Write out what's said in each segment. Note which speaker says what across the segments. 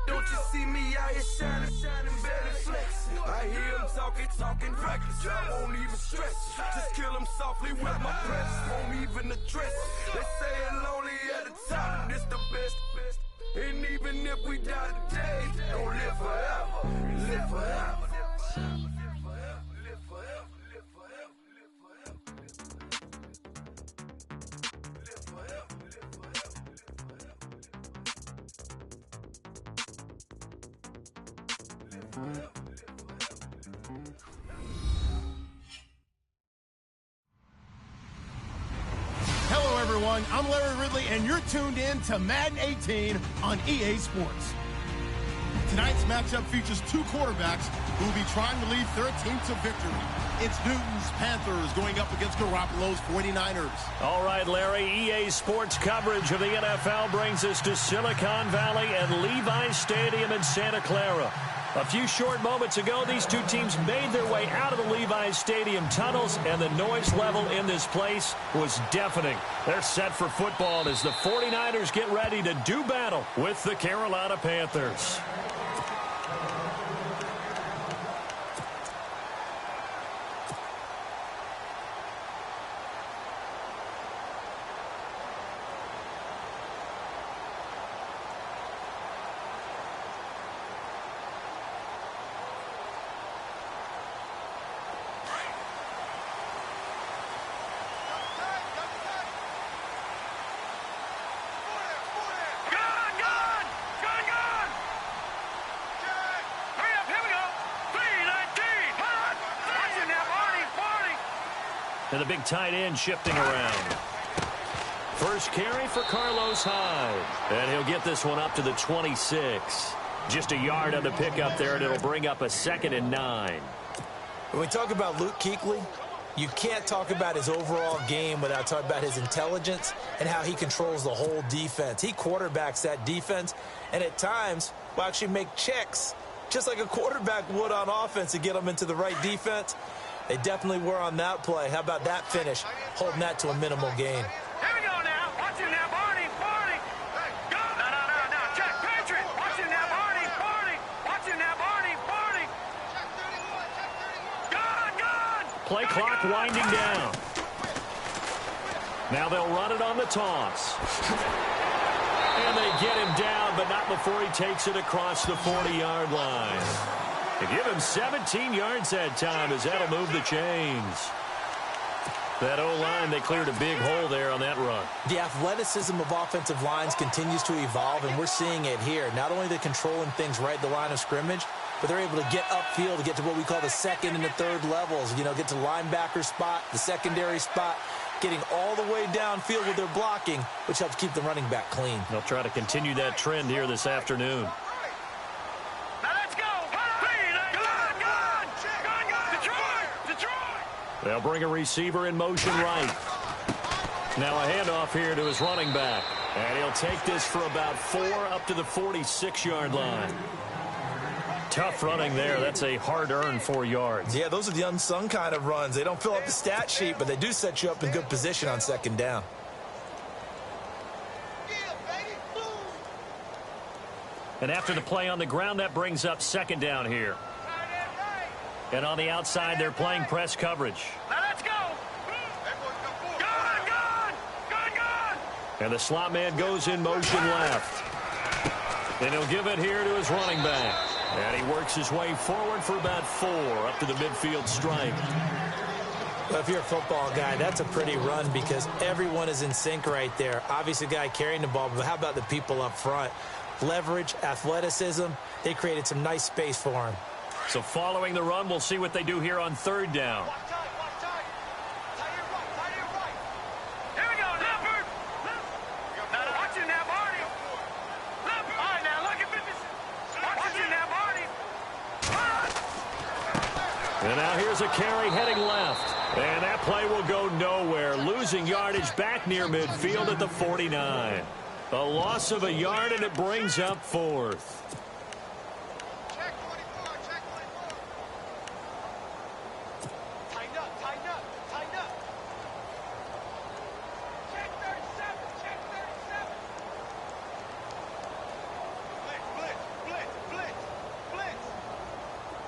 Speaker 1: Don't you see me out here shining, barely flexing? I hear them talking reckless. I won't even stress it. Just kill them softly with my breath. Won't even address it. They say it's lonely at the top, and it's the best. And even if we die today, don't live forever. Live forever.
Speaker 2: Hello, everyone. I'm Larry Ridley, and you're tuned in to Madden 18 on EA Sports. Tonight's matchup features two quarterbacks who will be trying to lead their team to victory. It's Newton's Panthers going up against Garoppolo's 49ers.
Speaker 3: All right, Larry, EA Sports coverage of the NFL brings us to Silicon Valley and Levi's Stadium in Santa Clara. A few short moments ago, these two teams made their way out of the Levi's Stadium tunnels, and the noise level in this place was deafening. They're set for football as the 49ers get ready to do battle with the Carolina Panthers. And the big tight end shifting around. First carry for Carlos Hyde. And he'll get this one up to the 26. Just a yard on the pickup there, and it'll bring up a 2nd and 9.
Speaker 4: When we talk about Luke Kuechly, you can't talk about his overall game without talking about his intelligence and how he controls the whole defense. He quarterbacks that defense, and at times will actually make checks, just like a quarterback would on offense to get them into the right defense. They definitely were on that play. How about that finish? Holding that to a minimal gain.
Speaker 5: Here we go now. Watch him now, Barney. Go. No. Check. Patriot. Watch him now, Barney. Watch him now, Barney. Good.
Speaker 3: Play clock winding down. Now they'll run it on the toss. And they get him down, but not before he takes it across the 40-yard line. They give him 17 yards that time as that'll move the chains. That O-line, they cleared a big hole there on that run.
Speaker 4: The athleticism of offensive lines continues to evolve, and we're seeing it here. Not only are they controlling things right at the line of scrimmage, but they're able to get upfield to get to what we call the second and the third levels. You know, get to linebacker spot, the secondary spot, getting all the way downfield with their blocking, which helps keep the running back clean.
Speaker 3: They'll try to continue that trend here this afternoon. They'll bring a receiver in motion right. Now a handoff here to his running back. And he'll take this for about 4 up to the 46-yard line. Tough running there. That's a hard-earned 4 yards.
Speaker 4: Yeah, those are the unsung kind of runs. They don't fill up the stat sheet, but they do set you up in good position on second down.
Speaker 3: And after the play on the ground, that brings up 2nd down here. And on the outside, they're playing press coverage.
Speaker 5: Now let's go. Good.
Speaker 3: And the slot man goes in motion left. And he'll give it here to his running back. And he works his way forward for about 4 up to the midfield stripe.
Speaker 4: Well, if you're a football guy, that's a pretty run because everyone is in sync right there. Obviously, the guy carrying the ball, but how about the people up front? Leverage, athleticism, they created some nice space for him.
Speaker 3: So following the run, we'll see what they do here on 3rd down.
Speaker 5: Here we go, Leopard. Watch him now, Barney. All right, now look at this. Watch him now, Barney.
Speaker 3: And now here's a carry heading left. And that play will go nowhere. Losing yardage back near midfield at the 49. A loss of a yard, and it brings up 4th.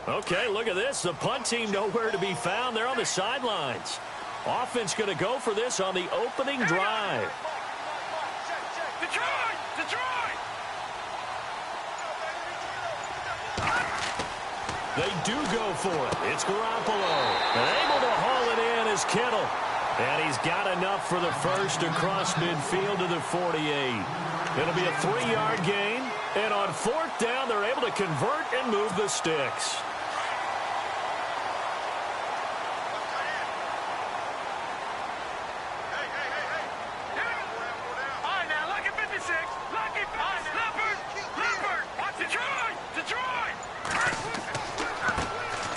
Speaker 3: Okay, look at this. The punt team nowhere to be found. They're on the sidelines. Offense going to go for this on the opening drive.
Speaker 5: Detroit! Detroit!
Speaker 3: They do go for it. It's Garoppolo. And able to haul it in is Kittle. And he's got enough for the first across midfield to the 48. It'll be a 3-yard gain. And on 4th down, they're able to convert and move the sticks.
Speaker 5: All right, now, lucky 56. Lucky 56. Leopard! Leopard! Detroit! Detroit!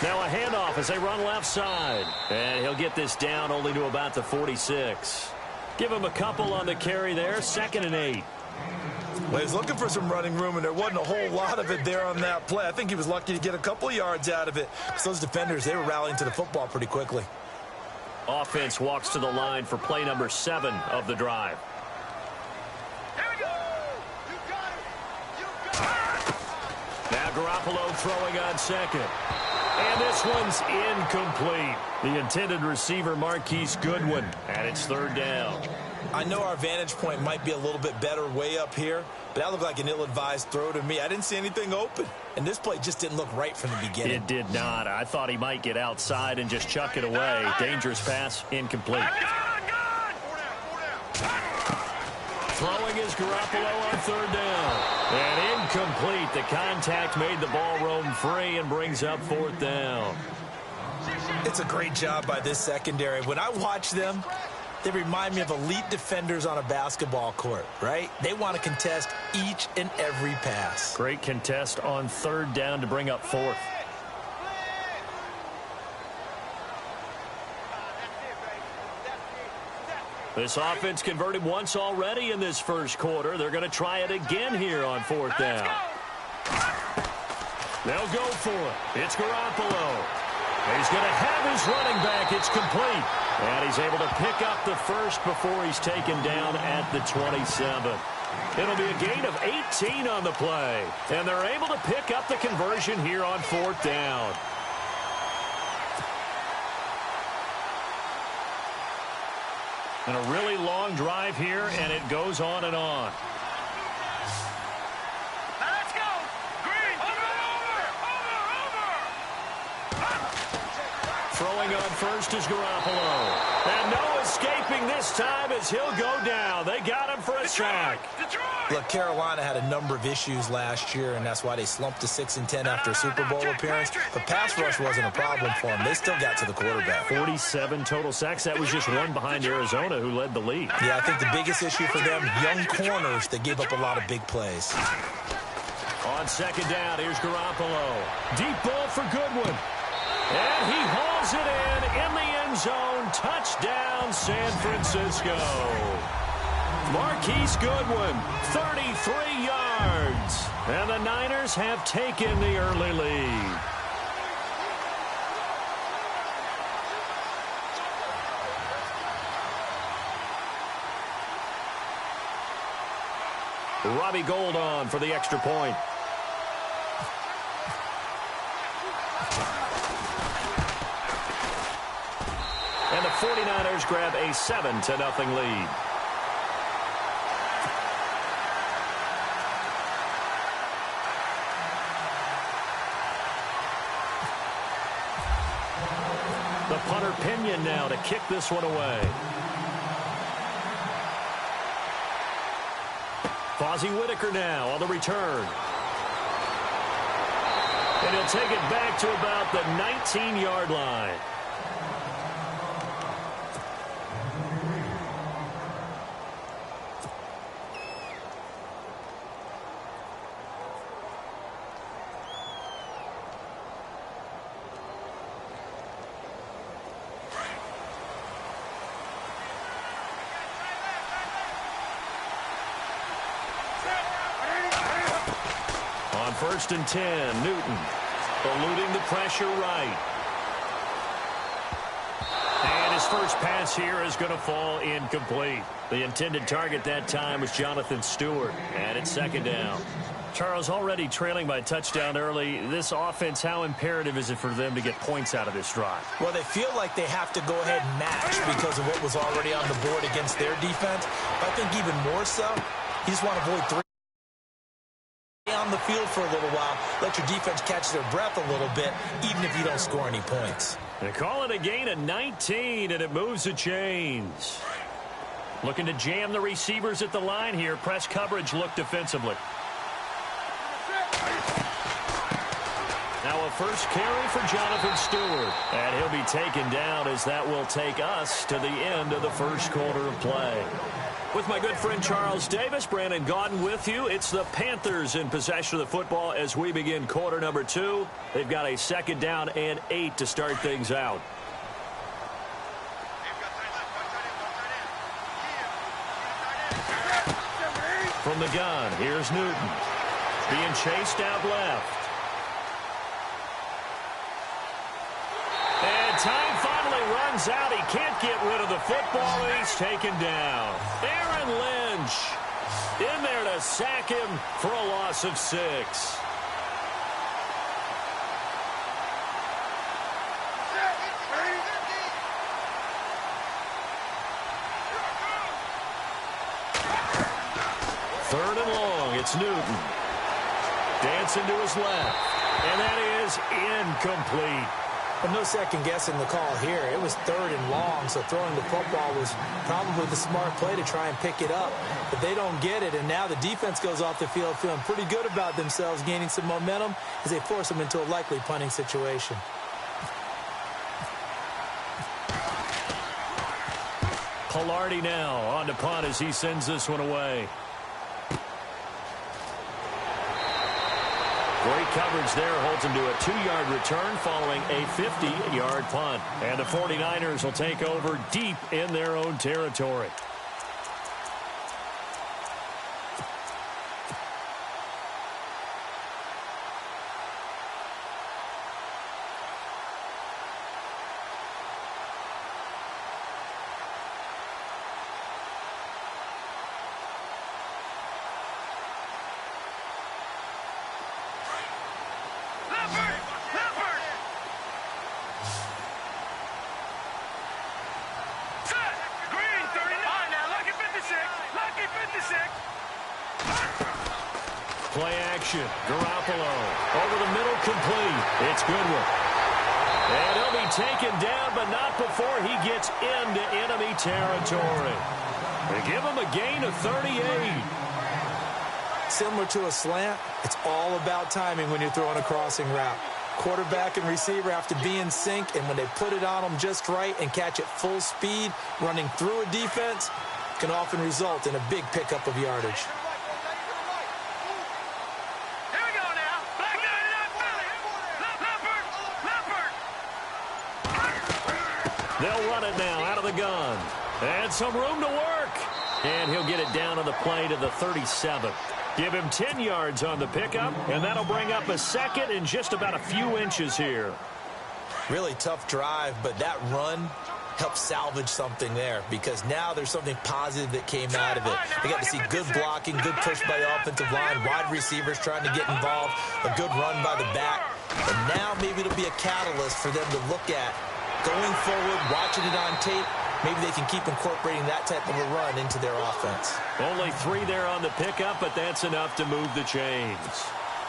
Speaker 3: Now a handoff as they run left side. And he'll get this down only to about the 46. Give him a couple on the carry there. 2nd and 8.
Speaker 4: Well, he's looking for some running room, and there wasn't a whole lot of it there on that play. I think he was lucky to get a couple of yards out of it. Because those defenders, they were rallying to the football pretty quickly.
Speaker 3: Offense walks to the line for play number 7 of the drive.
Speaker 5: Here we go! You got it! You got it!
Speaker 3: Now Garoppolo throwing on 2nd. And this one's incomplete. The intended receiver, Marquise Goodwin, and it's 3rd down.
Speaker 4: I know our vantage point might be a little bit better way up here, but that looked like an ill-advised throw to me. I didn't see anything open, and this play just didn't look right from the beginning.
Speaker 3: It did not. I thought he might get outside and just chuck it away. Dangerous pass, incomplete. Throwing is Garoppolo on 3rd down. And incomplete. The contact made the ball roam free and brings up 4th down.
Speaker 4: It's a great job by this secondary. When I watch them, they remind me of elite defenders on a basketball court, right? They want to contest each and every pass.
Speaker 3: Great contest on 3rd down to bring up 4th. This offense converted once already in this first quarter. They're going to try it again here on 4th down. They'll go for it. It's Garoppolo. He's going to have his running back. It's complete. And he's able to pick up the first before he's taken down at the 27. It'll be a gain of 18 on the play. And they're able to pick up the conversion here on 4th down. And a really long drive here, and it goes on and on.
Speaker 5: Now let's go! Green! Over!
Speaker 3: Throwing on first is Garoppolo. And no escaping this time as he'll go down. They got him for a sack.
Speaker 5: Detroit!
Speaker 4: Look, Carolina had a number of issues last year, and that's why they slumped to 6-10 after a Super Bowl appearance. But pass rush wasn't a problem for them. They still got to the quarterback.
Speaker 3: 47 total sacks. That was just one behind Arizona, who led the league.
Speaker 4: Yeah, I think the biggest issue for them, young corners, they gave up a lot of big plays.
Speaker 3: On 2nd down, here's Garoppolo. Deep ball for Goodwin. And he hauls it in the end zone. Touchdown, San Francisco. Marquise Goodwin, 33 yards. And the Niners have taken the early lead. Robbie Gould on for the extra point. And the 49ers grab a 7-0 lead. The punter Pinion now to kick this one away. Fozzie Whitaker now on the return. And he'll take it back to about the 19-yard line. On 1st and 10, Newton eluding the pressure right. And his first pass here is going to fall incomplete. The intended target that time was Jonathan Stewart, and it's second down. Charles, already trailing by touchdown early. This offense, how imperative is it for them to get points out of this drive?
Speaker 4: Well, they feel like they have to go ahead and match because of what was already on the board against their defense. But I think even more so, you just want to avoid three on the field for a little while. Let your defense catch their breath a little bit, even if you don't score any points.
Speaker 3: They call it a gain of 19, and it moves the chains. Looking to jam the receivers at the line here. Press coverage look defensively. Now a first carry for Jonathan Stewart. And he'll be taken down as that will take us to the end of the first quarter of play. With my good friend Charles Davis, Brandon Gaudin with you. It's the Panthers in possession of the football as we begin quarter number 2. They've got a second down and 8 to start things out. From the gun, here's Newton. Being chased out left. And time finally runs out. He can't get rid of the football, and he's taken down. Aaron Lynch in there to sack him for a loss of 6. Third and long, it's Newton. Dancing to his left, and that is incomplete.
Speaker 4: But no second guessing the call here. It was third and long, so throwing the football was probably the smart play to try and pick it up. But they don't get it, and now the defense goes off the field feeling pretty good about themselves, gaining some momentum as they force them into a likely punting situation.
Speaker 3: Pilardi now on to punt as he sends this one away. Great coverage there, holds him to a 2-yard return following a 50-yard punt. And the 49ers will take over deep in their own territory. Play action. Garoppolo over the middle, complete. It's Goodwin. And he'll be taken down, but not before he gets into enemy territory. They give him a gain of 38.
Speaker 4: Similar to a slant, it's all about timing when you're throwing a crossing route. Quarterback and receiver have to be in sync, and when they put it on them just right and catch it full speed, running through a defense, can often result in a big pickup of yardage.
Speaker 3: They'll run it now out of the gun. And some room to work. And he'll get it down on the play to the 37. Give him 10 yards on the pickup, and that'll bring up a second in just about a few inches here.
Speaker 4: Really tough drive, but that run helped salvage something there because now there's something positive that came out of it. They got to see good blocking, good push by the offensive line, wide receivers trying to get involved, a good run by the back. And now maybe it'll be a catalyst for them to look at going forward, watching it on tape. Maybe they can keep incorporating that type of a run into their offense.
Speaker 3: Only 3 there on the pickup, but that's enough to move the chains.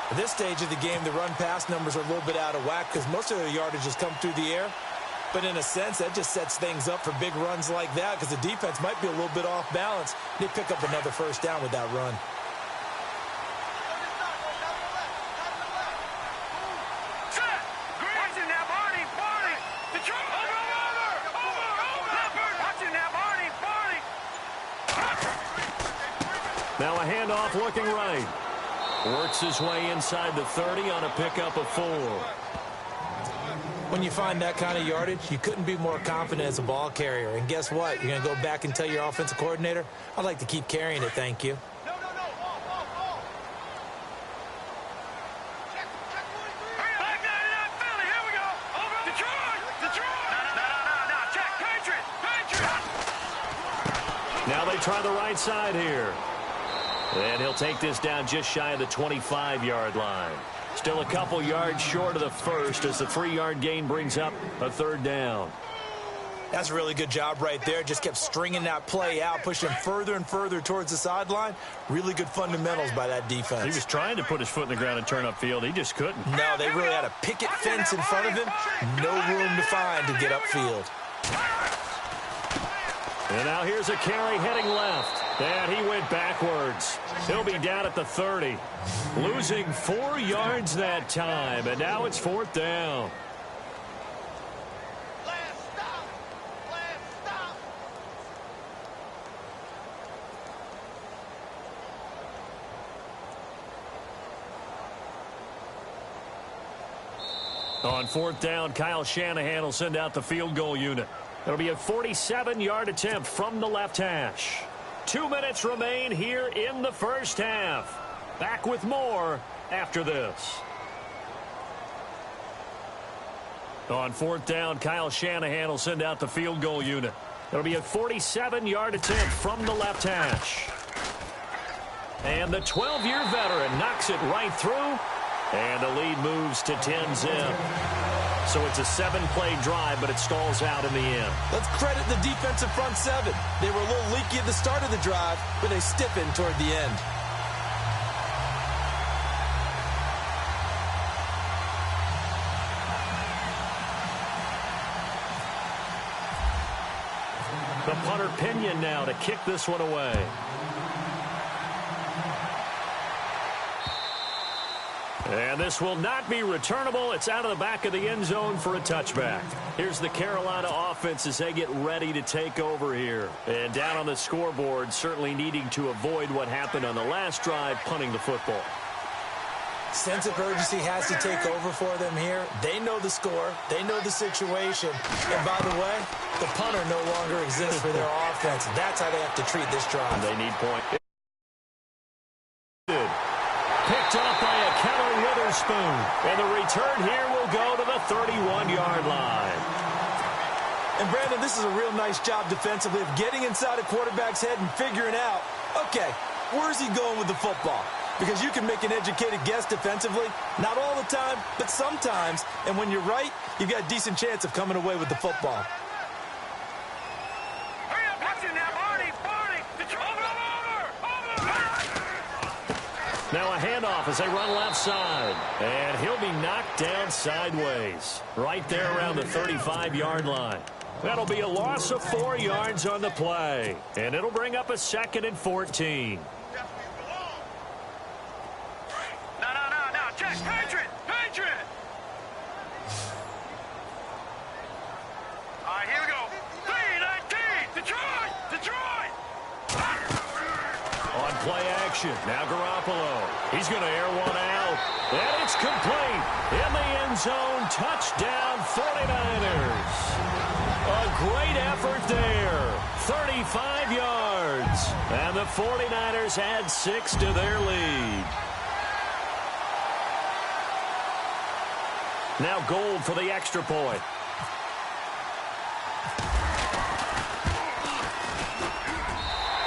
Speaker 4: At this stage of the game, the run-pass numbers are a little bit out of whack because most of their yardage has come through the air. But in a sense, that just sets things up for big runs like that because the defense might be a little bit off balance. They pick up another first down with that run.
Speaker 3: Now a handoff looking right. Works his way inside the 30 on a pickup of 4.
Speaker 4: When you find that kind of yardage, you couldn't be more confident as a ball carrier. And guess what? You're going to go back and tell your offensive coordinator, I'd like to keep carrying it, thank you.
Speaker 3: try the right side here. And he'll take this down just shy of the 25-yard line. Still a couple yards short of the first as the 3-yard gain brings up a third down.
Speaker 4: That's a really good job right there. Just kept stringing that play out, pushing him further and further towards the sideline. Really good fundamentals by that defense.
Speaker 3: He was trying to put his foot in the ground and turn upfield. He just couldn't.
Speaker 4: No, they really had a picket fence in front of him. No room to find to get upfield.
Speaker 3: And now here's a carry heading left. And he went backwards. He'll be down at the 30. Losing 4 yards that time. And now it's 4th down. On 4th down, Kyle Shanahan will send out the field goal unit. It'll be a 47-yard attempt from the left hash. 2 minutes remain here in the first half. Back with more after this. On 4th down, Kyle Shanahan will send out the field goal unit. It'll be a 47-yard attempt from the left hash. And the 12-year veteran knocks it right through. And the lead moves to 10-zip. So it's a 7-play drive, but it stalls out in the end.
Speaker 4: Let's credit the defensive front seven. They were a little leaky at the start of the drive, but they stiffened toward the end.
Speaker 3: The punter Pinion now to kick this one away. And this will not be returnable. It's out of the back of the end zone for a touchback. Here's the Carolina offense as they get ready to take over here. And down on the scoreboard, certainly needing to avoid what happened on the last drive, punting the football.
Speaker 4: Sense of urgency has to take over for them here. They know the score. They know the situation. And by the way, the punter no longer exists for their offense. That's how they have to treat this drive.
Speaker 3: They need point. Picked off by a Keller Witherspoon. And the return here will go to the 31-yard line.
Speaker 4: And, Brandon, this is a real nice job defensively of getting inside a quarterback's head and figuring out, okay, where's he going with the football? Because you can make an educated guess defensively. Not all the time, but sometimes. And when you're right, you've got a decent chance of coming away with the football.
Speaker 5: Hurry up, watch it now, Barney!
Speaker 3: Now a handoff as they run left side. And he'll be knocked down sideways. Right there around the 35-yard line. That'll be a loss of 4 yards on the play. And it'll bring up a 2nd and 14.
Speaker 5: No, check, Patriot! All right, here we go. 3-19, Detroit!
Speaker 3: On play action, now Garoppolo. He's going to air one out. And it's complete. In the end zone, touchdown 49ers. A great effort there. 35 yards. And the 49ers add 6 to their lead. Now Gold for the extra point.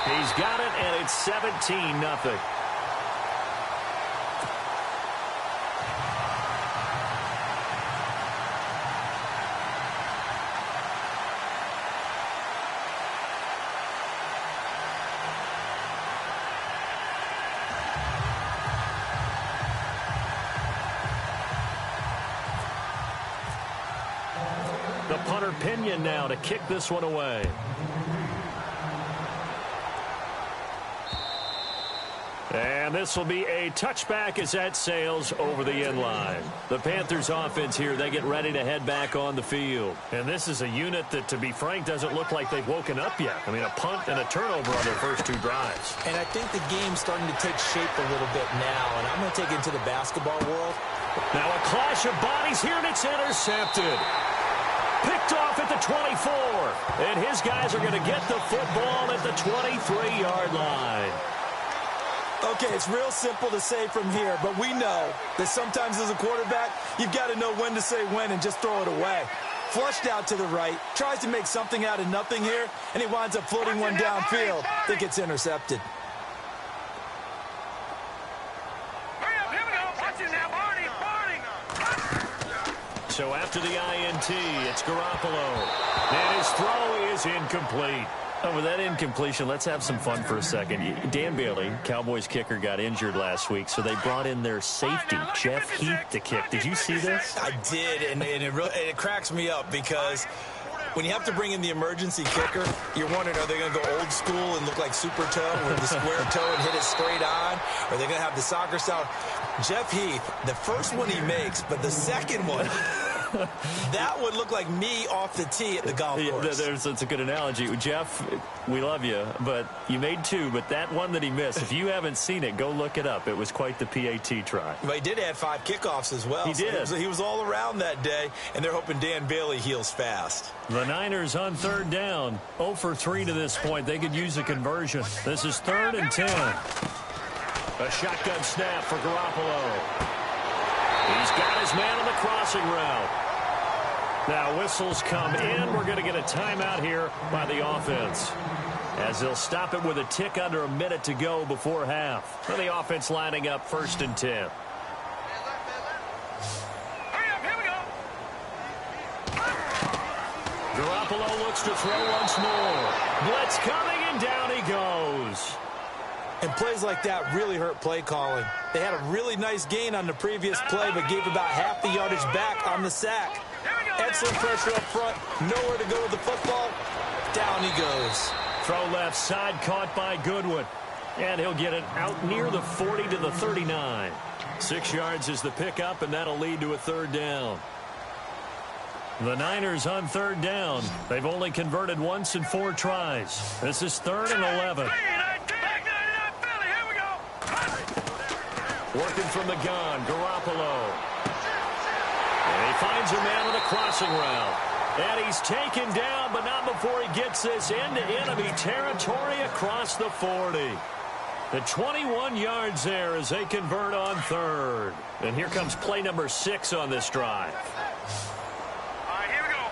Speaker 3: He's got it, and it's 17-0. The punter Pinion now to kick this one away. And this will be a touchback as that sails over the end line. The Panthers offense here, they get ready to head back on the field. And this is a unit that, to be frank, doesn't look like they've woken up yet. I mean, a punt and a turnover on their first 2 drives.
Speaker 4: And I think the game's starting to take shape a little bit now. And I'm going to take it into the basketball world.
Speaker 3: Now a clash of bodies here, and it's intercepted. Picked off at the 24. And his guys are going to get the football at the 23-yard line.
Speaker 4: Okay, it's real simple to say from here, but we know that sometimes as a quarterback, you've got to know when to say when and just throw it away. flushed out to the right, tries to make something out of nothing here, and he winds up floating one downfield that gets intercepted.
Speaker 3: So after the INT, it's Garoppolo. And his throw is incomplete. Oh, with that incompletion, let's have some fun for a second. Dan Bailey, Cowboys kicker, got injured last week, so they brought in their safety, Jeff Heath, to kick. Did you see this?
Speaker 4: I did, and it cracks me up because when you have to bring in the emergency kicker, you're wondering, are they going to go old school and look like Super Toe with the square toe and hit it straight on? Or are they going to have the soccer style? Jeff Heath, the first one he makes, but the second one, that would look like me off the tee at the golf course.
Speaker 3: That's a good analogy. Jeff, we love you, but you made two, but that one that he missed, if you haven't seen it, go look it up. It was quite the PAT try.
Speaker 4: But he did add 5 kickoffs as well.
Speaker 3: He did.
Speaker 4: He was all around that day, and they're hoping Dan Bailey heals fast.
Speaker 3: The Niners on third down. 0 for 3 to this point. They could use a conversion. This is 3rd and 10. A shotgun snap for Garoppolo. He's got his man on the crossing route. Now whistles come in. We're going to get a timeout here by the offense, as they'll stop it with a tick under a minute to go before half. And the offense lining up 1st and 10. Garoppolo looks to throw once more. Blitz coming, and down he goes.
Speaker 4: And plays like that really hurt play calling. They had a really nice gain on the previous play, but gave about half the yardage back on the sack. Excellent pressure up front. Nowhere to go with the football. Down he goes.
Speaker 3: Throw left side, caught by Goodwin. And he'll get it out near the 40 to the 39. 6 yards is the pickup, and that'll lead to a 3rd down. The Niners on 3rd down. They've only converted once in 4 tries. This is 3rd and 11. Working from the gun, Garoppolo. And he finds a man on the crossing route. And he's taken down, but not before he gets this into enemy territory across the 40. The 21 yards there as they convert on 3rd. And here comes play number 6 on this drive.
Speaker 5: All right, here we go.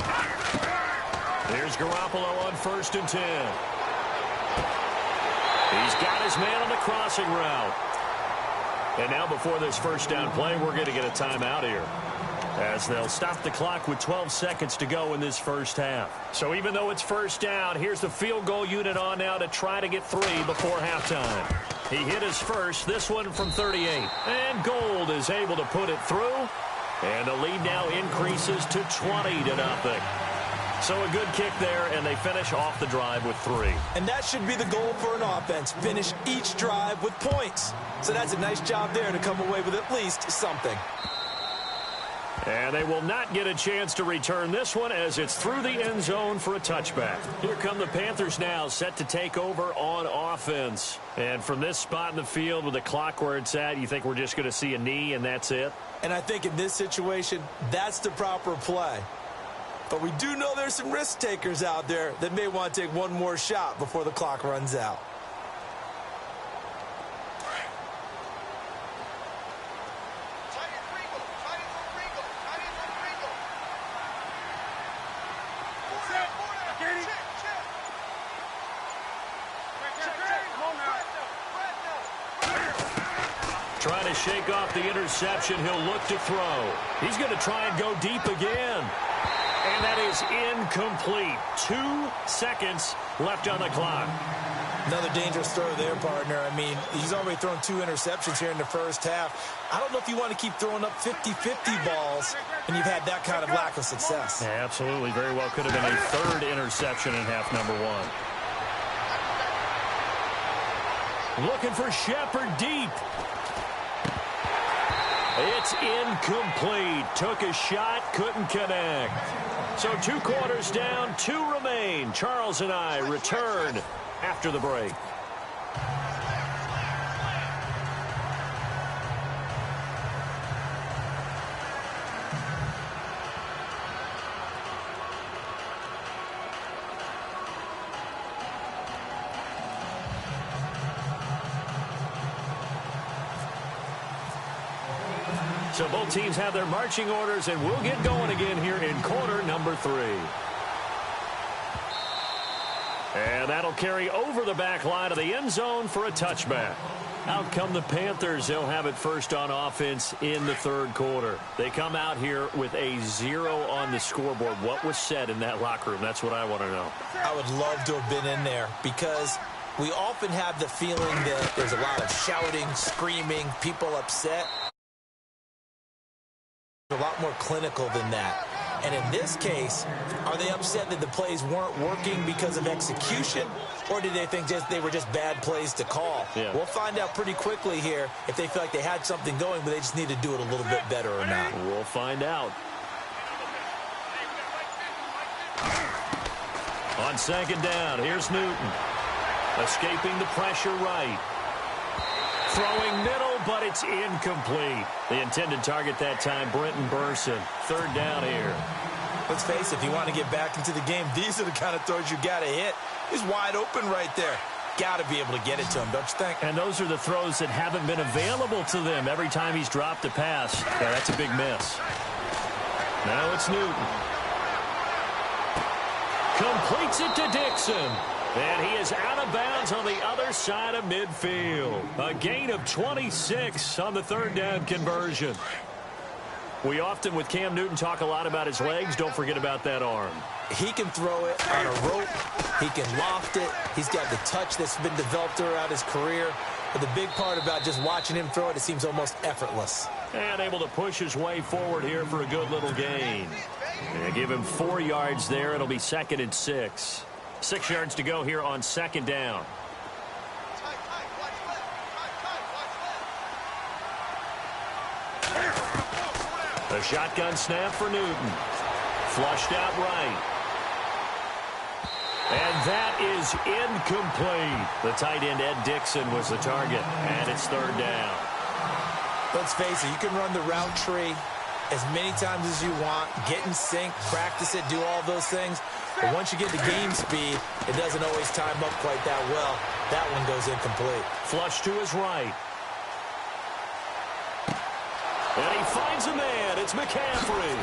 Speaker 3: Here's Garoppolo on 1st and 10. He's got his man on the crossing route. And now before this 1st down play, we're going to get a timeout here, as they'll stop the clock with 12 seconds to go in this 1st half. So even though it's 1st down, here's the field goal unit on now to try to get 3 before halftime. He hit his first, this one from 38. And Gold is able to put it through. And the lead now increases to 20-0. So a good kick there, and they finish off the drive with 3.
Speaker 4: And that should be the goal for an offense. Finish each drive with points. So that's a nice job there to come away with at least something.
Speaker 3: And they will not get a chance to return this one, as it's through the end zone for a touchback. Here come the Panthers now, set to take over on offense. And from this spot in the field with the clock where it's at, you think we're just going to see a knee and that's it?
Speaker 4: And I think in this situation, that's the proper play. But we do know there's some risk takers out there that may want to take one more shot before the clock runs out.
Speaker 3: Trying to shake off the interception. He'll look to throw. He's going to try and go deep again. And that is incomplete. 2 seconds left on the clock.
Speaker 4: Another dangerous throw there, partner. I mean, he's already thrown 2 interceptions here in the 1st half. I don't know if you want to keep throwing up 50-50 balls and you've had that kind of lack of success.
Speaker 3: Yeah, absolutely. Very well could have been a 3rd interception in half number 1. Looking for Shepard deep. It's incomplete. Took a shot, couldn't connect. So 2 quarters down, 2 remain. Charles and I return after the break. So both teams have their marching orders, and we'll get going again here in quarter number 3. And that'll carry over the back line of the end zone for a touchback. Out come the Panthers. They'll have it first on offense in the third quarter. They come out here with a 0 on the scoreboard. What was said in that locker room? That's what I want to know. I would love to have been in there because we often have the feeling that there's a lot of shouting, screaming, people upset. A lot more clinical than that. And in this case, are they upset that the plays weren't working because of execution, or did they think they were just bad plays to call? Yeah. We'll find out pretty quickly here if they feel like they had something going, but they just need to do it a little bit better or not. We'll find out. On second down, here's Newton. Escaping the pressure right. Throwing middle, but it's incomplete. The intended target that time, Brenton Burson. Third down here. Let's face it, if you want to get back into the game, these are the kind of throws you got to hit. He's wide open right there. Got to be able to get it to him, don't you think? And those are the throws that haven't been available to them every time he's dropped a pass. Yeah, that's a big miss. Now it's Newton. Completes it to Dixon. And he is out of bounds on the other side of midfield. A gain of 26 on the third down conversion. We often, with Cam Newton, talk a lot about his legs. Don't forget about that arm. He can throw it on a rope. He can loft it. He's got the touch that's been developed throughout his career. But the big part about just watching him throw it, it seems almost effortless. And able to push his way forward here for a good little gain. And give him 4 yards there. It'll be 2nd and 6. 6 yards to go here on second down. The shotgun snap for Newton. Flushed out right. And that is incomplete. The tight end, Ed Dixon, was the target. And it's third down. Let's face it, you can run the route tree as many times as you want. Get in sync, practice it, do all those things. But once you get to game speed, it doesn't always time up quite that well. That one goes incomplete. Flush to his right. And he finds a man. It's McCaffrey.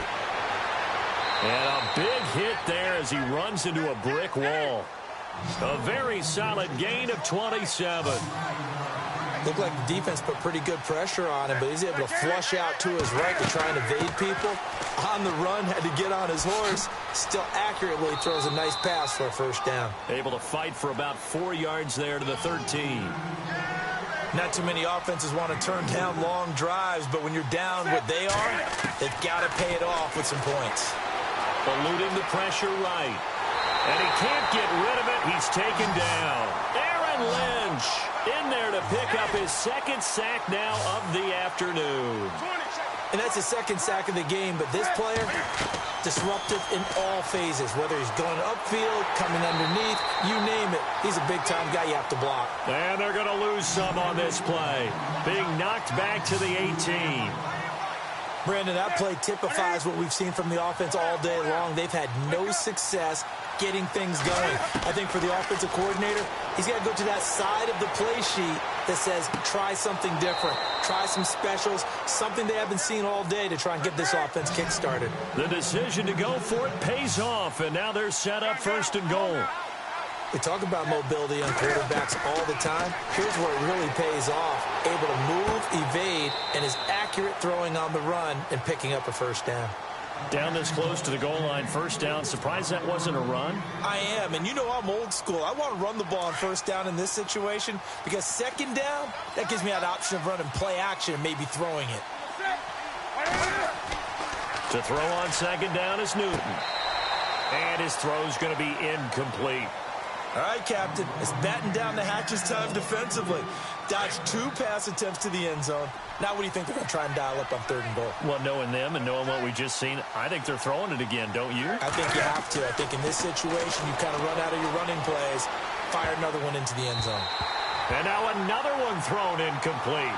Speaker 3: And a big hit there as he runs into a brick wall. A very solid gain of 27. Looked like the defense put pretty good pressure on him, but he's able to flush out to his right to try and evade people. On the run, had to get on his horse. Still accurately throws a nice pass for a first down. Able to fight for about 4 yards there to the 13. Not too many offenses want to turn down long drives, but when you're down what they are, they've got to pay it off with some points. Eluding the pressure right. And he can't get rid of it. He's taken down. Aaron Lynch in there to pick up his 2nd sack now of the afternoon. And that's his 2nd sack of the game, but this player, disruptive in all phases, whether he's going upfield, coming underneath, you name it. He's a big-time guy you have to block. And they're going to lose some on this play. Being knocked back to the 18. Brandon, that play typifies what we've seen from the offense all day long. They've had no success getting things going. I think for the offensive coordinator, he's got to go to that side of the play sheet that says try something different, try some specials, something they haven't seen all day to try and get this offense kick-started. The decision to go for it pays off, and now they're set up 1st and goal. We talk about mobility on quarterbacks all the time. Here's where it really pays off. Able to move, evade, and is accurate throwing on the run and picking up a first down. Down this close to the goal line, first down. Surprised that wasn't a run? I am, and you know I'm old school. I want to run the ball on first down in this situation because second down, that gives me that option of running play action and maybe throwing it. To throw on second down is Newton. And his throw's going to be incomplete. All right, Captain, it's batten down the hatches time defensively. Dodged 2 pass attempts to the end zone. Now what do you think they're going to try and dial up on 3rd and goal? Well, knowing them and knowing what we just seen, I think they're throwing it again, don't you? I think you have to. I think in this situation, you kind of run out of your running plays, fire another one into the end zone. And now another one thrown incomplete.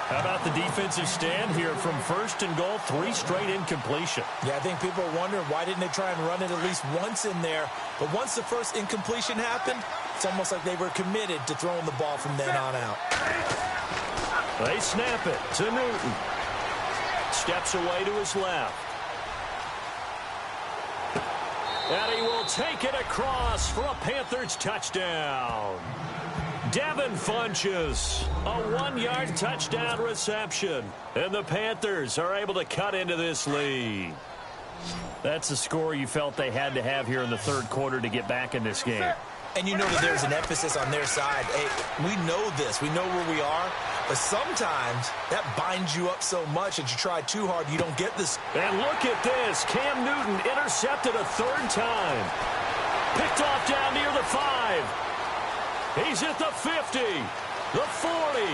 Speaker 3: How about the defensive stand here from 1st and goal, 3 straight incompletion? Yeah, I think people are wondering why didn't they try and run it at least once in there. But once the first incompletion happened, it's almost like they were committed to throwing the ball from then on out. They snap it to Newton. steps away to his left. And he will take it across for a Panthers touchdown. Devin Funchess, a 1-yard touchdown reception. And the Panthers are able to cut into this lead. That's the score you felt they had to have here in the third quarter to get back in this game.
Speaker 4: And you know that there's an emphasis on their side. Hey, we know this. We know where we are. But sometimes that binds you up so much that you try too hard, you don't get this.
Speaker 3: And look at this. Cam Newton intercepted a third time. Picked off down near the 5. He's at the 50, the 40,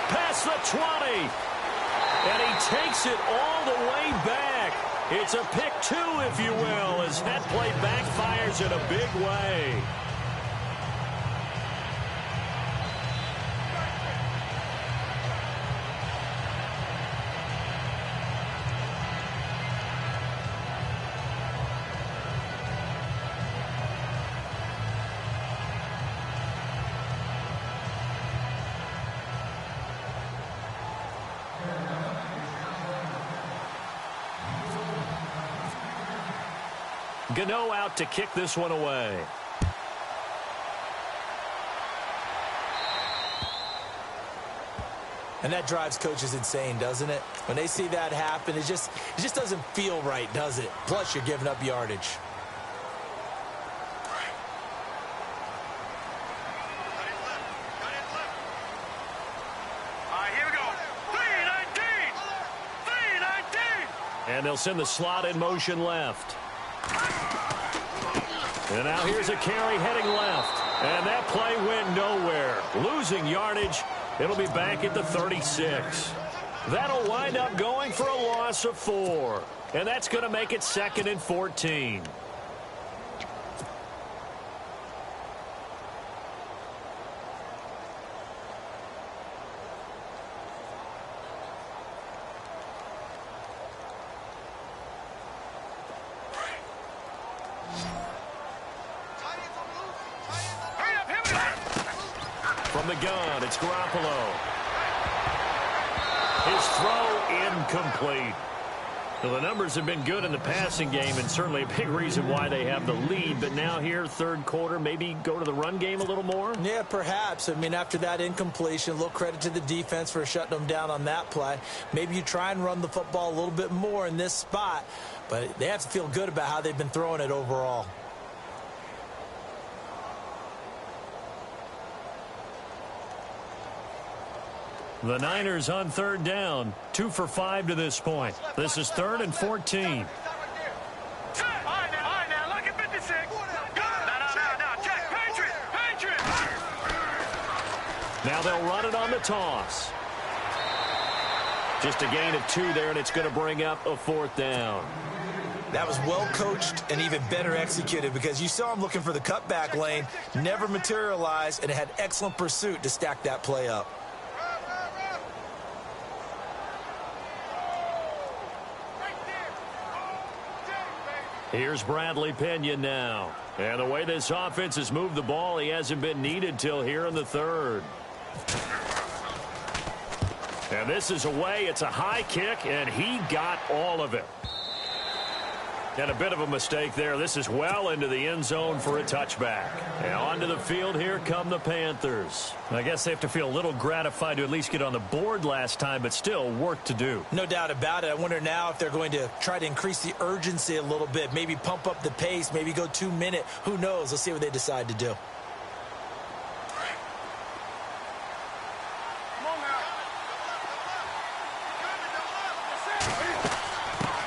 Speaker 3: past the 20. And he takes it all the way back. It's a pick 2, if you will, as that play backfires in a big way. Gano out to kick this one away.
Speaker 4: And that drives coaches insane, doesn't it? When they see that happen, it just doesn't feel right, does it? Plus, you're giving up yardage.
Speaker 5: Here we go. 319. 319.
Speaker 3: And they'll send the slot in motion left. And now here's a carry heading left. And that play went nowhere. Losing yardage. It'll be back at the 36. That'll wind up going for a loss of 4. And that's going to make it 2nd and 14. From the gun, it's Garoppolo. His throw incomplete. Well, the numbers have been good in the passing game and certainly a big reason why they have the lead. But now here, third quarter, maybe go to the run game a little more?
Speaker 4: Yeah, perhaps. I mean, after that incompletion, a little credit to the defense for shutting them down on that play. Maybe you try and run the football a little bit more in this spot. But they have to feel good about how they've been throwing it overall.
Speaker 3: The Niners on third down, 2 for 5 to this point. This is 3rd and 14.
Speaker 5: All right, now, look at 56. No, check. Patriot.
Speaker 3: Now they'll run it on the toss. Just a gain of 2 there, and it's going to bring up a 4th down.
Speaker 4: That was well coached and even better executed because you saw him looking for the cutback lane, never materialized, and had excellent pursuit to stack that play up.
Speaker 3: Here's Bradley Pinion now. And the way this offense has moved the ball, he hasn't been needed till here in the 3rd. And this is away. It's a high kick, and he got all of it. And a bit of a mistake there. This is well into the end zone for a touchback. And onto the field, here come the Panthers. I guess they have to feel a little gratified to at least get on the board last time, but still work to do.
Speaker 4: No doubt about it. I wonder now if they're going to try to increase the urgency a little bit, maybe pump up the pace, maybe go 2-minute. Who knows? Let's see what they decide to do.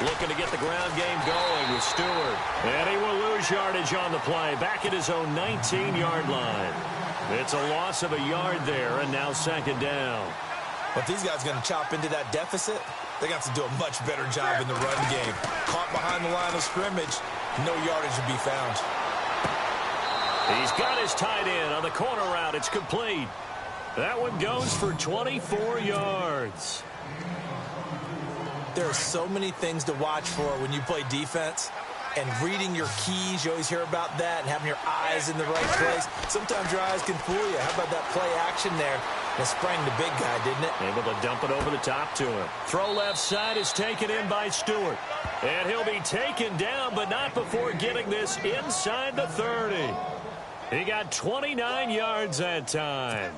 Speaker 3: Looking to get the ground game going with Stewart. And he will lose yardage on the play. Back at his own 19-yard line. It's a loss of a yard there, and now 2nd down.
Speaker 4: But these guys are going to chop into that deficit. They're going to have to do a much better job in the run game. Caught behind the line of scrimmage, no yardage to be found.
Speaker 3: He's got his tight end on the corner route. It's complete. That one goes for 24 yards.
Speaker 4: There are so many things to watch for when you play defense. And reading your keys, you always hear about that, and having your eyes in the right place. Sometimes your eyes can fool you. How about that play action there? It sprang the big guy, didn't it?
Speaker 3: Able to dump it over the top to him. Throw left side is taken in by Stewart. And he'll be taken down, but not before getting this inside the 30. He got 29 yards that time.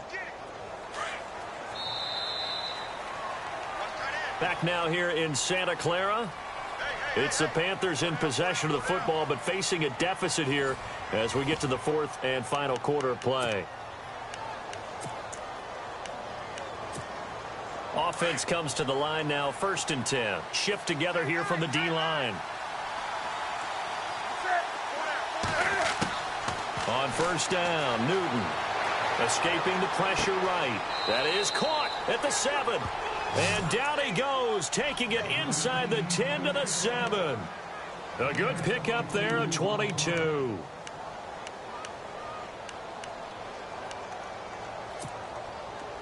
Speaker 3: Back now here in Santa Clara. It's the Panthers in possession of the football, but facing a deficit here as we get to the fourth and final quarter of play. Offense comes to the line now, 1st and 10. Shift together here from the D-line. On 1st down, Newton escaping the pressure right. That is caught at the 7. And down he goes, taking it inside the 10 to the 7. A good pickup there of 22.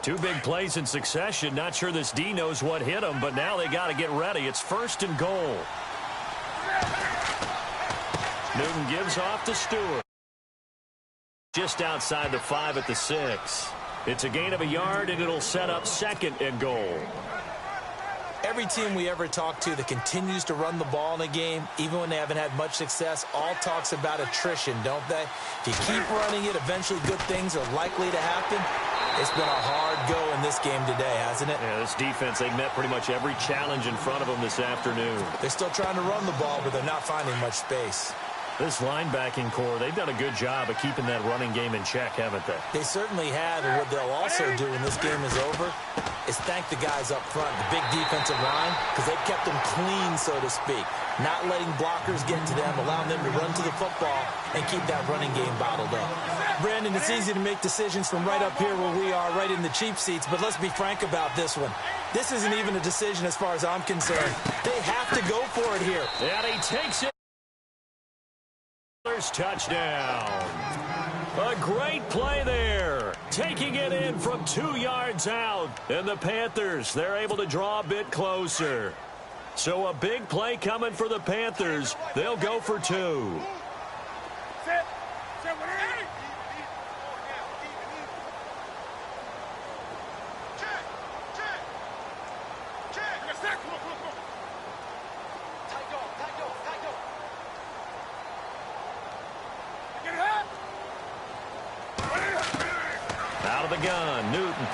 Speaker 3: Two big plays in succession. Not sure this D knows what hit him, but now they got to get ready. It's 1st and goal. Newton gives off to Stewart. Just outside the 5 at the 6. It's a gain of a yard, and it'll set up 2nd and goal.
Speaker 4: Every team we ever talk to that continues to run the ball in a game, even when they haven't had much success, all talks about attrition, don't they? If you keep running it, eventually good things are likely to happen. It's been a hard go in this game today, hasn't it?
Speaker 3: Yeah, this defense, they met pretty much every challenge in front of them this afternoon.
Speaker 4: They're still trying to run the ball, but they're not finding much space.
Speaker 3: This linebacking core, they've done a good job of keeping that running game in check, haven't they?
Speaker 4: They certainly have, and what they'll also do when this game is over is thank the guys up front, the big defensive line, because they've kept them clean, so to speak. Not letting blockers get to them, allowing them to run to the football and keep that running game bottled up. Brandon, it's easy to make decisions from right up here where we are, right in the cheap seats, but let's be frank about this one. This isn't even a decision as far as I'm concerned. They have to go for it here.
Speaker 3: And he takes it. Touchdown. A great play there. Taking it in from 2 yards out. And the Panthers, they're able to draw a bit closer. So a big play coming for the Panthers. They'll go for 2. Out of the gun, Newton.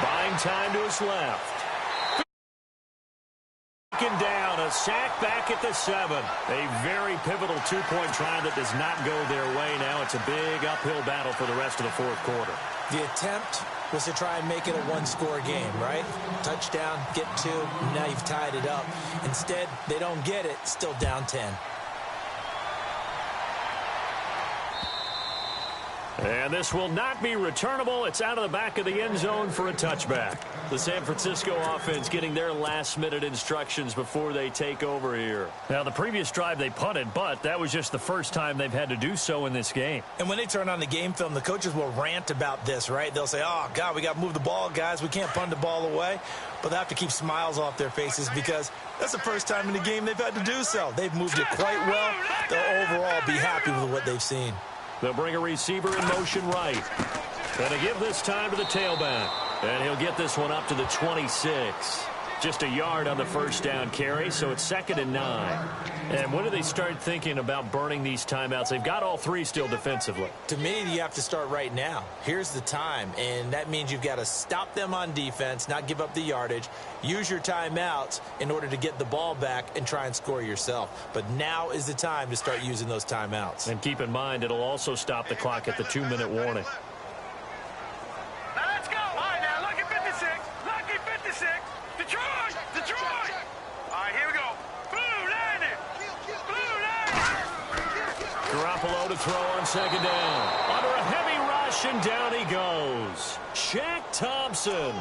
Speaker 3: Buying time to his left. Taken down, a sack back at the 7. A very pivotal two-point try that does not go their way. Now it's a big uphill battle for the rest of the fourth quarter.
Speaker 4: The attempt was to try and make it a one-score game, right? Touchdown, get 2, now you've tied it up. Instead, they don't get it, still down 10.
Speaker 3: And this will not be returnable. It's out of the back of the end zone for a touchback. The San Francisco offense getting their last-minute instructions before they take over here. Now, the previous drive they punted, but that was just the first time they've had to do so in this game.
Speaker 4: And when they turn on the game film, the coaches will rant about this, right? They'll say, oh, God, we got to move the ball, guys. We can't punt the ball away. But they have to keep smiles off their faces because that's the first time in the game they've had to do so. They've moved it quite well. They'll overall be happy with what they've seen.
Speaker 3: They'll bring a receiver in motion right. And to give this time to the tailback. And he'll get this one up to the 26. Just a yard on the first down carry, so it's 2nd and 9. And when do they start thinking about burning these timeouts? They've got all 3 still defensively.
Speaker 4: To me, you have to start right now. Here's the time, and that means you've got to stop them on defense, not give up the yardage, use your timeouts in order to get the ball back and try and score yourself. But now is the time to start using those timeouts.
Speaker 3: And keep in mind, it'll also stop the clock at the 2-minute warning.
Speaker 5: Now let's go. All right, now, lucky 56. Lucky 56. Detroit! Detroit! All right, here we go. Blue landing! Blue landing!
Speaker 3: Garoppolo to throw on 2nd down. Under a heavy rush, and down he goes. Shaq Thompson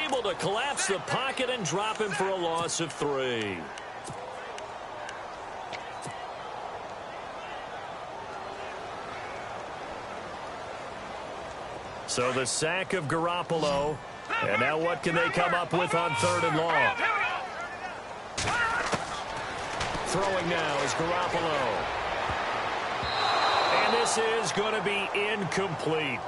Speaker 3: able to collapse the pocket and drop him for a loss of 3. So the sack of Garoppolo. And now what can they come up with on 3rd and long? Throwing now is Garoppolo. And this is going to be incomplete.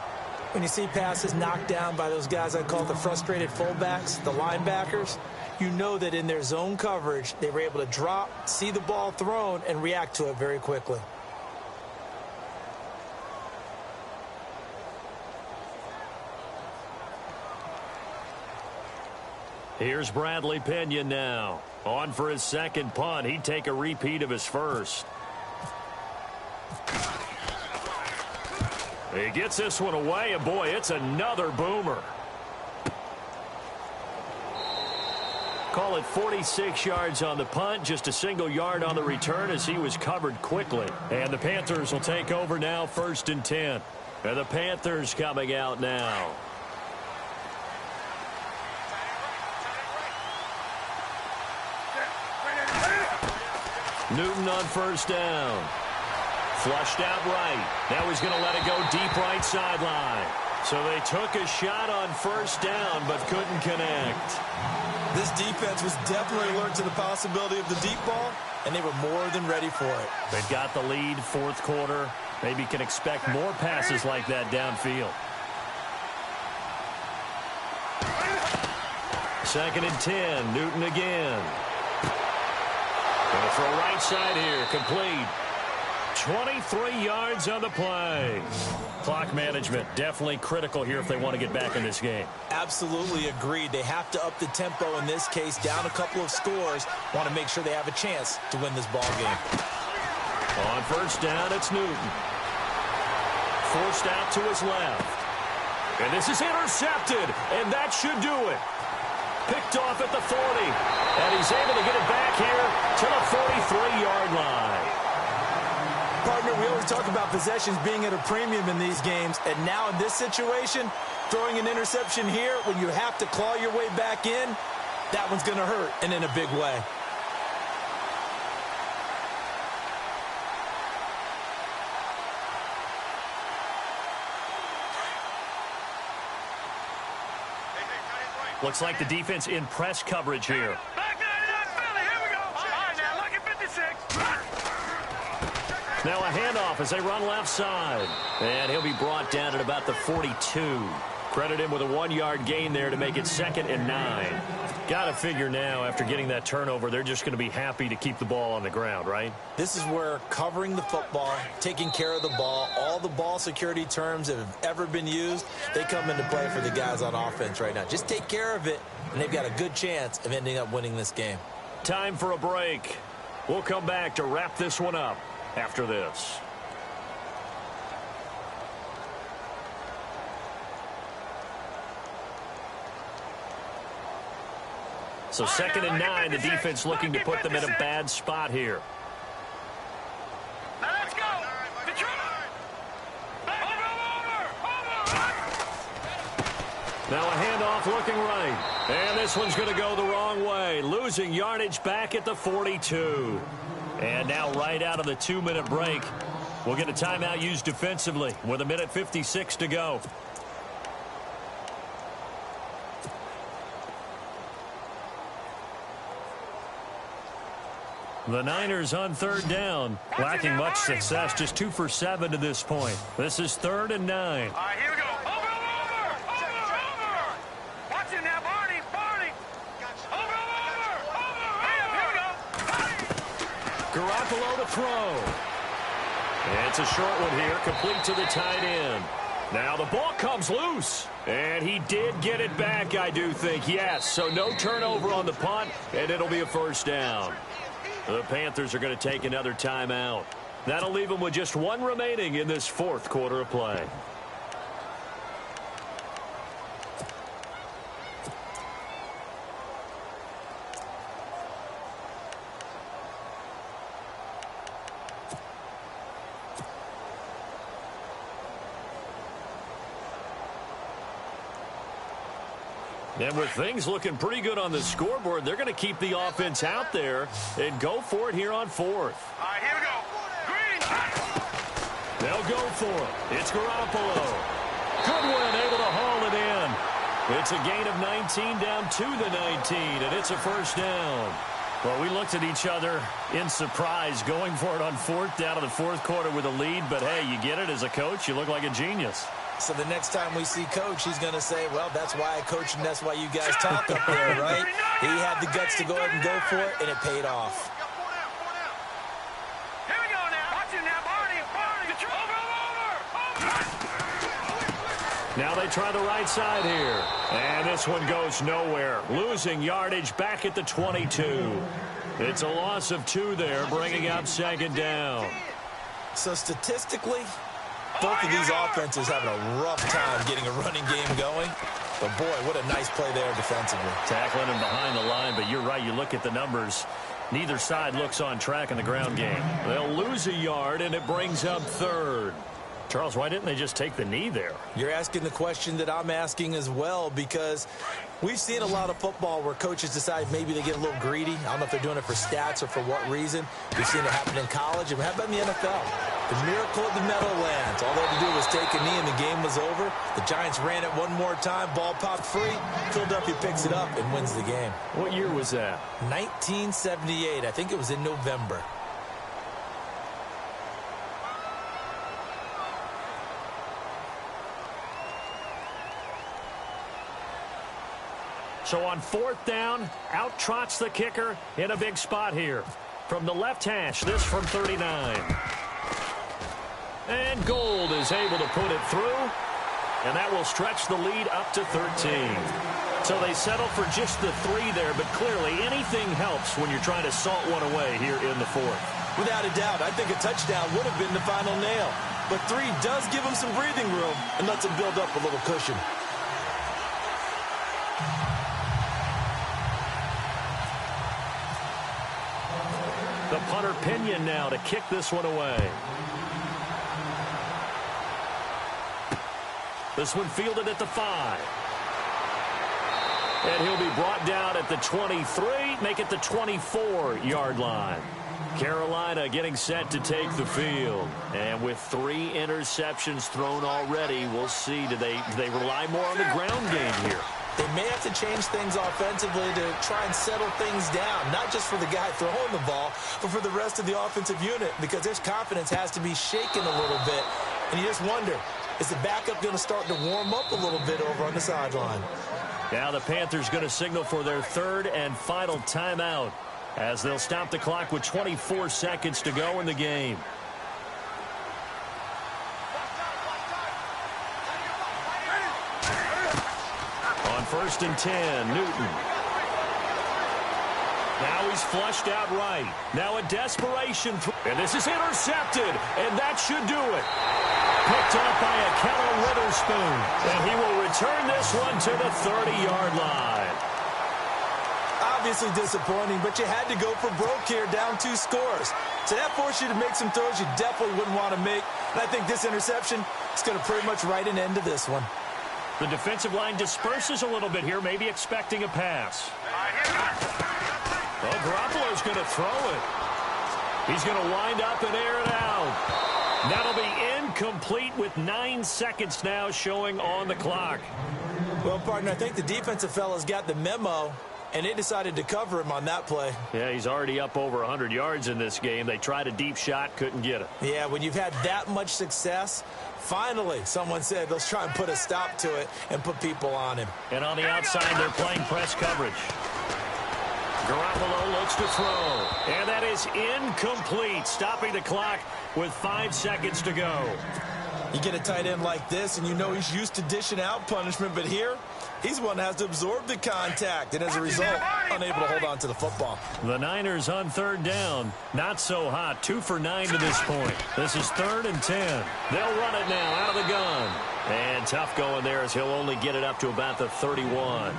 Speaker 4: When you see passes knocked down by those guys I call the frustrated fullbacks, the linebackers, you know that in their zone coverage, they were able to drop, see the ball thrown, and react to it very quickly.
Speaker 3: Here's Bradley Pena now. On for his second punt. He'd take a repeat of his first. He gets this one away, and boy, it's another boomer. Call it 46 yards on the punt, just a single yard on the return as he was covered quickly. And the Panthers will take over now, 1st and 10. And the Panthers coming out now. Newton on 1st down. Flushed out right. Now he's going to let it go deep right sideline. So they took a shot on 1st down but couldn't connect.
Speaker 4: This defense was definitely alert to the possibility of the deep ball, and they were more than ready for it.
Speaker 3: They've got the lead, 4th quarter. Maybe can expect more passes like that downfield. 2nd and 10. Newton again. Going to throw right side here. Complete. 23 yards on the play. Clock management definitely critical here if they want to get back in this game.
Speaker 4: Absolutely agreed. They have to up the tempo in this case, down a couple of scores. Want to make sure they have a chance to win this ball game.
Speaker 3: On 1st down, it's Newton. Forced out to his left. And this is intercepted, and that should do it. Picked off at the 40, and he's able to get it back here to the 43-yard line.
Speaker 4: Partner, we always talk about possessions being at a premium in these games, and now in this situation, throwing an interception here when you have to claw your way back in, that one's going to hurt, and in a big way.
Speaker 3: Looks like the defense in press coverage here.
Speaker 5: Back 99 Philly, here we go. All right, now look at 56.
Speaker 3: Now a handoff as they run left side. And he'll be brought down at about the 42. Credit him with a 1-yard gain there to make it 2nd and 9. Got to figure now, after getting that turnover, they're just going to be happy to keep the ball on the ground, right?
Speaker 4: This is where covering the football, taking care of the ball, all the ball security terms that have ever been used, they come into play for the guys on offense right now. Just take care of it, and they've got a good chance of ending up winning this game.
Speaker 3: Time for a break. We'll come back to wrap this one up after this. So 2nd and 9, the defense looking to put them in a bad spot here.
Speaker 5: Now let's go. Detroit. Over.
Speaker 3: Now a handoff looking right. And this one's going to go the wrong way. Losing yardage back at the 42. And now right out of the 2-minute break, we'll get a timeout used defensively with 1:56 to go. The Niners on 3rd down, lacking much success, just 2 for 7 to this point. This is 3rd and 9.
Speaker 5: All right, here we go. Over. Watch it now, Barney. Over. Here we go.
Speaker 3: Garoppolo to throw. It's a short one here, complete to the tight end. Now the ball comes loose. And he did get it back, I do think, yes. So no turnover on the punt, and it'll be a 1st down. The Panthers are going to take another timeout. That'll leave them with just 1 remaining in this 4th quarter of play. And with things looking pretty good on the scoreboard, they're going to keep the offense out there and go for it here on 4th.
Speaker 5: All right, here we go. Green.
Speaker 3: They'll go for it. It's Garoppolo. Goodwin able to haul it in. It's a gain of 19 down to the 19, and it's a 1st down. Well, we looked at each other in surprise going for it on 4th down in the 4th quarter with a lead, but hey, you get it as a coach, you look like a genius.
Speaker 4: So the next time we see Coach, he's going to say, well, that's why I coach and that's why you guys talk up there, right? He had the guts to go ahead and go for it, and it paid off.
Speaker 5: Here we go now. Watch it now, Barney. Over.
Speaker 3: Now they try the right side here. And this one goes nowhere. Losing yardage back at the 22. It's a loss of 2 there, bringing up 2nd down.
Speaker 4: So statistically, both of these offenses having a rough time getting a running game going. But, boy, what a nice play there defensively.
Speaker 3: Tackling him behind the line, but you're right. You look at the numbers. Neither side looks on track in the ground game. They'll lose a yard, and it brings up 3rd. Charles, why didn't they just take the knee there?
Speaker 4: You're asking the question that I'm asking as well, because we've seen a lot of football where coaches decide maybe they get a little greedy. I don't know if they're doing it for stats or for what reason. We've seen it happen in college, and how about in the NFL? The miracle of the Meadowlands. All they had to do was take a knee, and the game was over. The Giants ran it one more time. Ball popped free. Philadelphia picks it up and wins the game.
Speaker 3: What year was that?
Speaker 4: 1978. I think it was in November.
Speaker 3: So on 4th down, out trots the kicker in a big spot here. From the left hash, this from 39. And Gold is able to put it through. And that will stretch the lead up to 13. So they settle for just the 3 there, but clearly anything helps when you're trying to salt one away here in the 4th.
Speaker 4: Without a doubt, I think a touchdown would have been the final nail. But 3 does give them some breathing room and lets them build up a little cushion.
Speaker 3: The punter Pinion now to kick this one away. This one fielded at the 5. And he'll be brought down at the 23, make it the 24-yard line. Carolina getting set to take the field. And with 3 interceptions thrown already, we'll see. Do they rely more on the ground game here?
Speaker 4: They may have to change things offensively to try and settle things down, not just for the guy throwing the ball, but for the rest of the offensive unit, because their confidence has to be shaken a little bit. And you just wonder, is the backup going to start to warm up a little bit over on the sideline?
Speaker 3: Now the Panthers going to signal for their 3rd and final timeout as they'll stop the clock with 24 seconds to go in the game. On 1st and 10, Newton. Now he's flushed out right. Now a desperation. And this is intercepted. And that should do it. Picked up by a Keller Witherspoon. And he will return this one to the 30-yard line.
Speaker 4: Obviously disappointing, but you had to go for broke here, down 2 scores. So that forced you to make some throws you definitely wouldn't want to make. And I think this interception is going to pretty much write an end to this one.
Speaker 3: The defensive line disperses a little bit here, maybe expecting a pass. Well, Garoppolo's going to throw it. He's going to wind up and air it out. That'll be incomplete with 9 seconds now showing on the clock.
Speaker 4: Well, partner, I think the defensive fellas got the memo, and they decided to cover him on that play.
Speaker 3: Yeah, he's already up over 100 yards in this game. They tried a deep shot, couldn't get it.
Speaker 4: Yeah, when you've had that much success, finally someone said, let's try and put a stop to it and put people on him.
Speaker 3: And on the outside, they're playing press coverage. Garoppolo looks to throw. And that is incomplete, stopping the clock with 5 seconds to go.
Speaker 4: You get a tight end like this, and you know he's used to dishing out punishment, but here, he's the one that has to absorb the contact, and as a result, unable to hold on to the football.
Speaker 3: The Niners on 3rd down. Not so hot. 2 for 9 to this point. This is 3rd and 10. They'll run it now out of the gun. And tough going there as he'll only get it up to about the 31.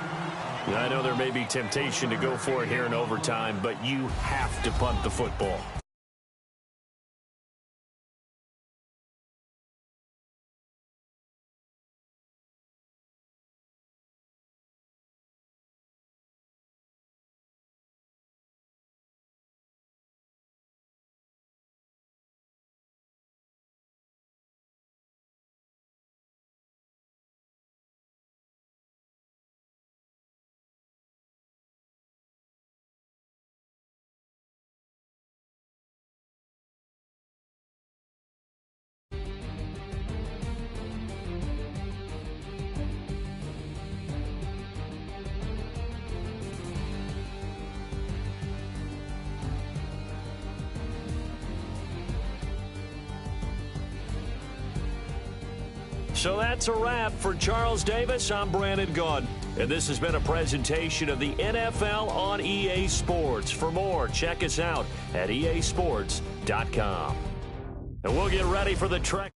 Speaker 3: I know there may be temptation to go for it here in overtime, but you have to punt the football. So that's a wrap. For Charles Davis, I'm Brandon Gaudin. And this has been a presentation of the NFL on EA Sports. For more, check us out at easports.com. And we'll get ready for the Trek.